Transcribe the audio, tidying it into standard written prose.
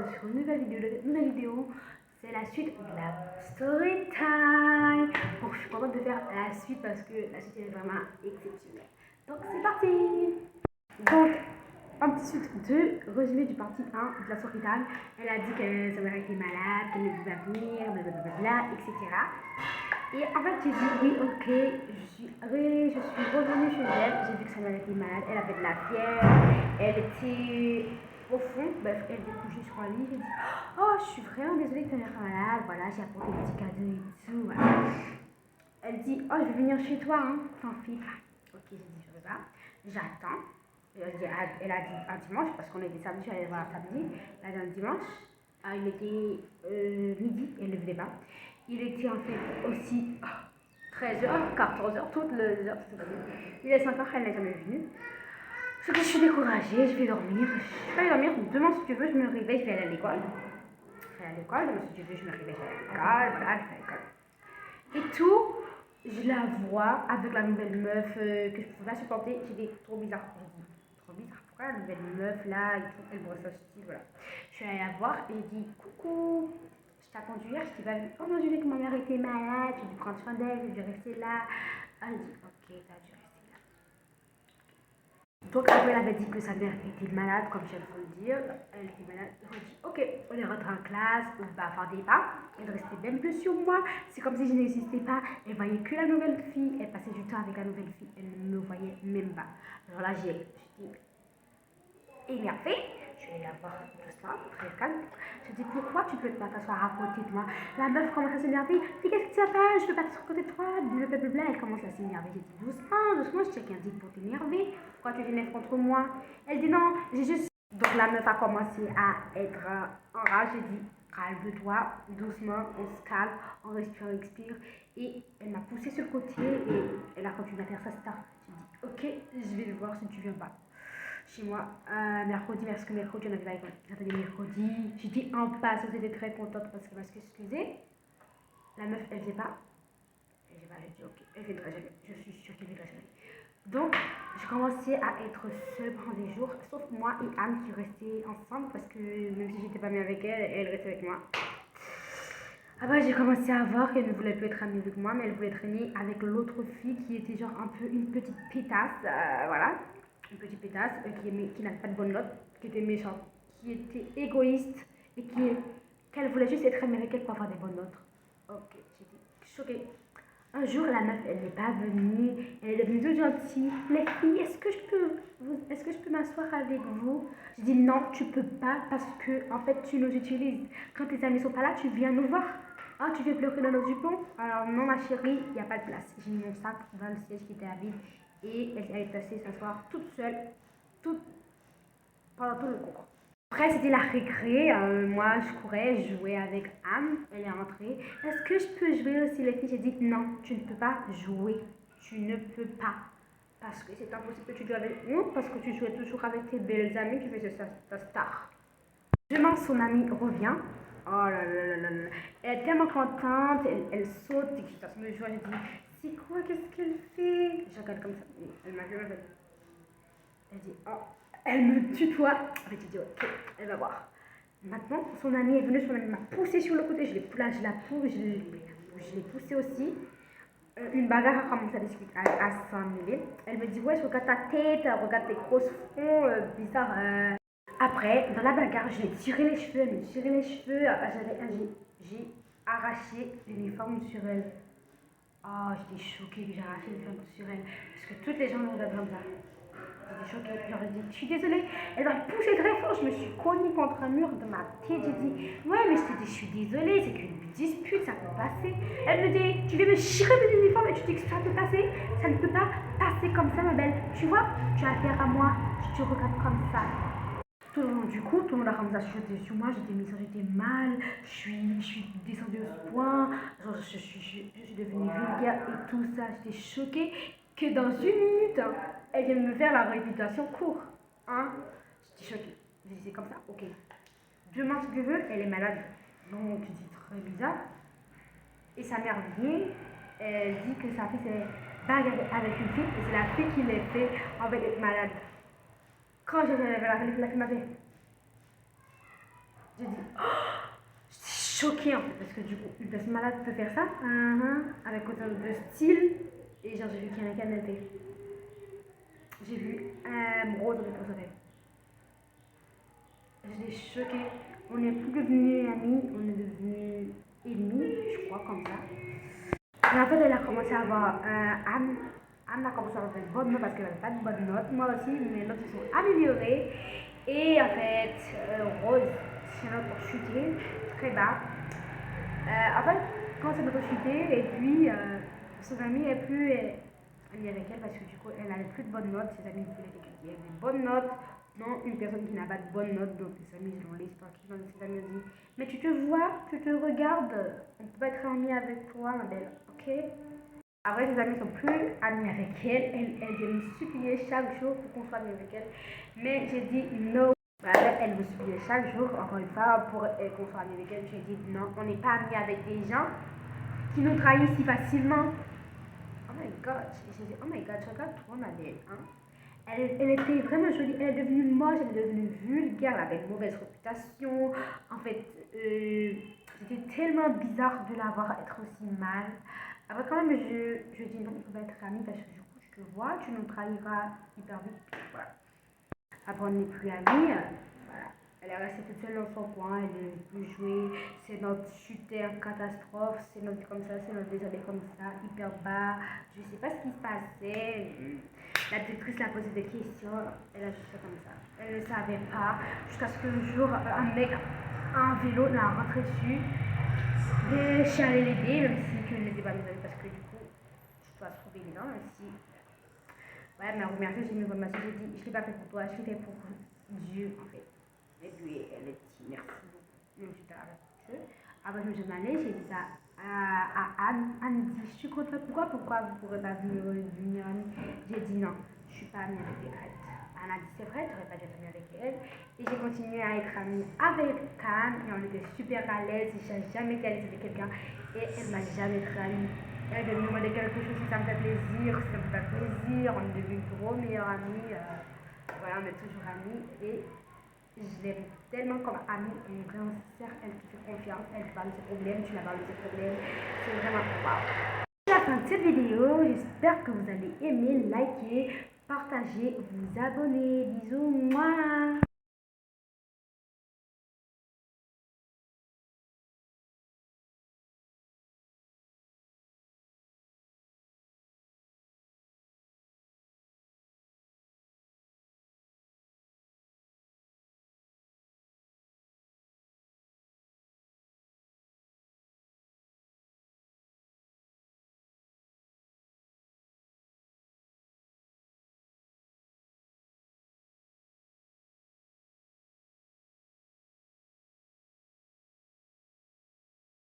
retrouve sur une nouvelle vidéo. C'est la suite de la story time. Bon, je suis contente de faire la suite parce que la suite est vraiment exceptionnelle. Donc c'est parti. Donc, un petit suite de résumé du partie 1 de la story time. Elle a dit que sa mère était malade, qu'elle ne pouvait pas venir, blablabla, etc. Et en fait, j'ai dit oui, ok, je suis revenue chez elle. J'ai vu que sa mère était malade, elle avait de la fièvre, elle était au fond, bref, elle était couchée sur un lit. J'ai dit, oh, je suis vraiment désolée que ta mère soit malade, voilà, j'ai apporté des petits cadeaux et tout, voilà. Elle dit, oh, je vais venir chez toi, hein, t'en fais pas. Ok, j'ai dit, je vais pas, j'attends. Elle a dit un dimanche, parce qu'on était samedi, je suis allée voir samedi, elle a dit un dimanche. Il était midi, elle ne venait pas. Il était en fait aussi 13h, 14h, toutes les heures. Il est 5h, elle n'est jamais venue. Sauf que je suis découragée, je vais dormir. Je vais aller dormir. Demain, si tu veux, je me réveille, je vais aller à l'école. Je vais à l'école. Demain, si tu veux, je me réveille, je vais à l'école. Voilà, je vais à l'école. Et tout, je la vois avec la nouvelle meuf que je ne pouvais pas supporter. J'étais trop bizarre. J'ai dit, trop bizarre. Pourquoi la nouvelle meuf là et tout, elle brosse sa style, voilà. Je suis allée la voir et j'ai dit, coucou. Je t'ai attendu hier, je t'ai pas vu. Oh non, j'ai vu que ma mère était malade, j'ai dû prendre soin d'elle, j'ai dû rester là. Elle dit, ok, t'as dû rester là. Donc après, elle avait dit que sa mère était malade, comme je viens de vous le dire. Elle était malade. Elle dit, ok, on est rentré en classe, on va faire des pas. Elle restait même plus sur moi. C'est comme si je n'existais pas. Elle voyait que la nouvelle fille. Elle passait du temps avec la nouvelle fille. Elle ne me voyait même pas. Alors là, j'ai énervée. Je suis allée la voir doucement, très calme. Je dis, pourquoi tu peux pas t'asseoir à côté de moi? La meuf commence à s'énerver. Dis, qu'est-ce que ça fait? Je peux pas t'asseoir à côté de toi. Blablabla. Elle commence à s'énerver. J'ai dit, doucement, doucement. Je sais qu'elle dit pour t'énerver. Pourquoi tu t'énerves contre moi? Elle dit, non, j'ai juste. Donc la meuf a commencé à être en rage. J'ai dit, calme-toi, doucement, on se calme, on respire, on expire. Et elle m'a poussée sur le côté et elle a continué à faire sa star. J'ai dit, ok, je vais le voir si tu viens pas chez moi mercredi, parce que mercredi on avait la école. Attendez, mercredi, j'étais en passe, j'étais très contente parce que excusez, la meuf elle faisait pas. Elle faisait pas, j'ai dit ok, elle viendra jamais, je suis sûre qu'elle viendra jamais. Donc, je commençais à être seule pendant des jours, sauf moi et Anne qui restaient ensemble parce que même si j'étais pas bien avec elle, elle restait avec moi. Après, j'ai commencé à voir qu'elle ne voulait plus être amie avec moi, mais elle voulait être amie avec l'autre fille qui était genre un peu une petite pétasse, voilà. Une petite pétasse qui n'avait pas de bonne note, qui était méchante, qui était égoïste et qu'elle voulait juste être amie avec elle pour avoir des bonnes notes. Ok, j'étais choquée. Un jour, la meuf, elle n'est pas venue, elle est devenue toute gentille. Les filles, est-ce que je peux m'asseoir avec vous? Je dis non, tu peux pas parce que, en fait, tu nous utilises. Quand tes amis sont pas là, tu viens nous voir. Ah, tu veux pleurer dans nos jupons? Alors non, ma chérie, il n'y a pas de place. J'ai mis mon sac dans le siège qui était à vide et elle est passée s'asseoir toute seule, pendant tout le cours. Après, c'était la récré. Moi, je courais, je jouais avec Anne. Elle est rentrée. Est-ce que je peux jouer aussi, les filles? J'ai dit non, tu ne peux pas jouer. Tu ne peux pas. Parce que c'est impossible que tu joues avec nous, parce que tu jouais toujours avec tes belles amies qui faisaient ta star. Demain, son amie revient. Oh là là là là là. Elle est tellement contente, elle saute, et qui passe me joie. Je dis, c'est quoi, qu'est-ce qu'elle fait? Je regarde comme ça. Elle m'a vu, elle dit, oh, elle me tutoie. J'ai dit, ok, elle va voir. Maintenant, son amie est venue, son amie m'a poussé sur le côté, je l'ai poussé aussi. Une bagarre a commencé à s'enlever. Elle me dit, ouais, je regarde ta tête, regarde tes grosses fronts, bizarre. Après, dans la bagarre, je lui ai tiré les cheveux, elle me tirait les cheveux. J'ai arraché l'uniforme sur elle. Oh, j'étais choquée que j'ai arraché l'uniforme sur elle. Parce que toutes les gens me regardaient comme ça. J'étais choquée. J'aurais dit, je suis désolée. Elle m'a poussé très fort. Je me suis cognée contre un mur de ma tête. J'ai dit, ouais, mais je t'ai dit, je suis désolée. C'est qu'une dispute, ça peut passer. Elle me dit, tu viens me chirer de l'uniforme et tu dis que ça peut passer. Ça ne peut pas passer comme ça, ma belle. Tu vois, tu as affaire à moi. Je te regarde comme ça. Tout le monde, du coup, tout le monde a commencé à chuter sur moi, j'étais mal, je suis descendue au ce point, genre je suis devenue vulgaire et tout ça, j'étais choquée que dans une minute, hein, elle vient me faire la réputation court. Hein? J'étais choquée. J'ai dit, c'est comme ça, ok. Demain, si tu veux, elle est malade. Donc, c'est très bizarre. Et sa mère vient, elle dit que sa fille s'est bagarrée avec une fille, et c'est la fille qui l'a fait en fait être malade. Quand j'ai réveillé la fille m'avait. J'ai dit, oh, j'étais choquée en fait, parce que du coup, une personne malade peut faire ça, avec autant de style, et genre, j'ai vu qu'il y en a qu'un était. J'ai vu un gros de personnes. J'étais choquée. On n'est plus devenus amis, on est devenus ennemis, je crois, comme ça. Et en fait, elle a commencé à avoir Anne. Anne a commencé à avoir une bonne note parce qu'elle n'avait pas de bonnes notes. Moi aussi, mes notes se sont améliorées. Et en fait, Rose, c'est notre chuté, très bas. En fait, quand c'est notre chuté, et puis son amie est plus amie avec elle parce que du coup, elle n'avait plus de bonnes notes. Ses amis voulaient quelqu'un qui avait des bonnes notes, non une personne qui n'a pas de bonnes notes. Donc, ses amis, ils l'ont laissé tranquille. Donc, ses amis ont dit, mais tu te vois, tu te regardes, on peut pas être amis avec toi, ma belle, ok? Après, ses amis sont plus amis avec elle. Elle vient me supplier chaque jour pour qu'on soit amis avec elle. Mais j'ai dit non. Après, elle me suppliait chaque jour, encore une fois, pour qu'on soit amis avec elle. J'ai dit non, on n'est pas amis avec des gens qui nous trahissent si facilement. Oh my god, j'ai dit, oh my god, je regarde trop ma belle, hein. Elle était vraiment jolie, elle est devenue moche, elle est devenue vulgaire, elle avait une mauvaise réputation. En fait, c'était tellement bizarre de la voir être aussi mal. Après, quand même, je dis non, on peut pas être amis parce que du coup, je te vois, tu nous trahiras hyper vite. Voilà. Après, on n'est plus amis. Voilà. Elle est restée toute seule dans son coin, elle ne veut plus jouer. C'est notre chuter catastrophe, c'est notre comme ça, c'est notre désolé comme ça, hyper bas. Je sais pas ce qui se passait. La directrice l'a posé des questions, elle a juste fait comme ça. Elle ne savait pas, jusqu'à ce qu'un jour, un mec en vélo l'a rentré dessus. Et je suis allée l'aider, même si je ne l'étais pas besoin parce que du coup, je dois trouver les dents, même si. Ouais, mais remercié, j'ai mis une formation, j'ai dit, je ne l'ai pas fait pour toi, je l'ai fait pour Dieu, en fait. Et puis, elle a dit, merci beaucoup. Donc, j'étais avec Dieu. Après, je me suis allée, j'ai dit ça à Anne. Anne dit, je suis contente, pourquoi vous ne pourrez pas venir amie? J'ai dit non, je ne suis pas amie avec les prêtres. Anne a dit, c'est vrai, tu n'aurais pas dû être amie avec elle. Et j'ai continué à être amie avec Anne, et on était super à l'aise, je n'ai jamais été à l'aise avec quelqu'un, et elle m'a jamais trahi. Elle de me demander quelque chose si ça me fait plaisir, si ça me fait plaisir, on est devenus gros meilleurs amis, voilà, on est toujours amis, et je l'aime tellement comme amie, elle est vraiment sincère, elle te fait confiance, elle te parle de ses problèmes, tu la parles de ses problèmes, c'est vraiment wow. C'est la fin de cette vidéo, j'espère que vous allez aimer, liker, partager, vous abonner, bisous, moi.